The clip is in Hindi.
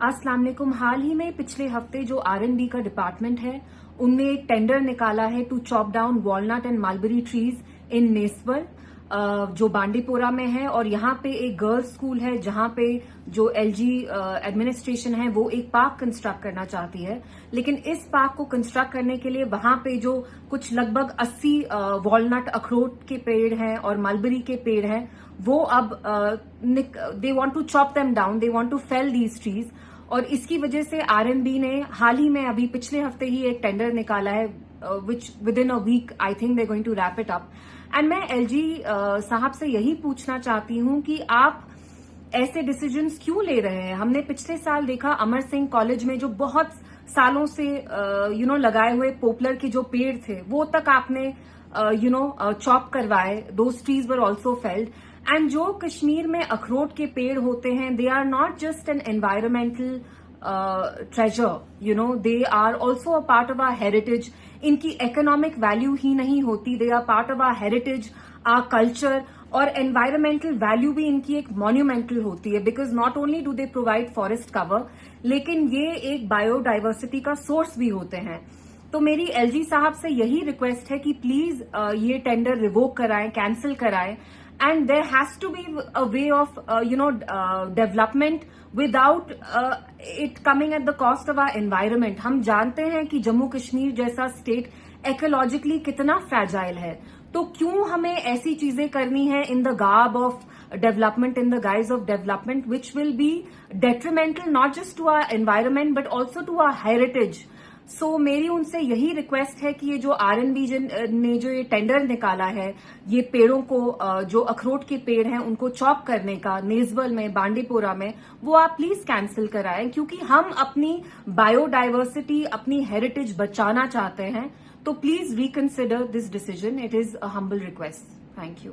अस्सलाम वालेकुम। हाल ही में पिछले हफ्ते जो आरएनबी का डिपार्टमेंट है उनने एक टेंडर निकाला है to chop down walnut and mulberry trees in Nesbal जो बांडीपोरा में है। और यहाँ पे एक गर्ल्स स्कूल है जहाँ पे जो एलजी एडमिनिस्ट्रेशन है वो एक पार्क कंस्ट्रक्ट करना चाहती है। लेकिन इस पार्क को कंस्ट्रक्ट करने के लिए वहां पे जो कुछ लगभग 80 वॉलनट अखरोट के पेड़ हैं और मलबरी के पेड़ हैं वो अब they want to chop them down, they want to fell these trees. और इसकी वजह से आरएनबी ने हाल ही में अभी पिछले हफ्ते ही एक टेंडर निकाला है which within a week I think they going to wrap it up. And मैं एलजी साहब से यही पूछना चाहती हूं कि आप ऐसे डिसीजंस क्यों ले रहे हैं। हमने पिछले साल देखा अमर सिंह कॉलेज में जो बहुत सालों से लगाए हुए पोपलर के जो पेड़ थे वो तक आपने चॉप करवाए, those trees were also felled. And जो कश्मीर में अखरोट के पेड़ होते हैं they are not just an environmental treasure, they are also a part of our heritage. इनकी economic value ही नहीं होती, they are part of our heritage, our culture, और environmental value भी इनकी एक monumental होती है because not only do they provide forest cover, लेकिन ये एक biodiversity का source भी होते हैं। तो मेरी एलजी साहब से यही रिक्वेस्ट है कि प्लीज ये टेंडर रिवोक कराएं, कैंसिल कराएं। And there has to be a way of development without it coming at the cost of our environment. हम जानते हैं कि जम्मू कश्मीर जैसा स्टेट इकोलॉजिकली कितना फ्रैजाइल है, तो क्यों हमें ऐसी चीजें करनी है in the garb of development, in the guise of development, which will be detrimental not just to our environment but also to our heritage. सो मेरी उनसे यही रिक्वेस्ट है कि ये जो आरएनबी ने जो ये टेंडर निकाला है ये पेड़ों को जो अखरोट के पेड़ हैं उनको चॉप करने का नेसबल में, बांडीपोरा में, वो आप प्लीज कैंसिल कराएं क्योंकि हम अपनी बायोडाइवर्सिटी, अपनी हेरिटेज बचाना चाहते हैं। तो please reconsider this decision, it is a humble request. Thank you.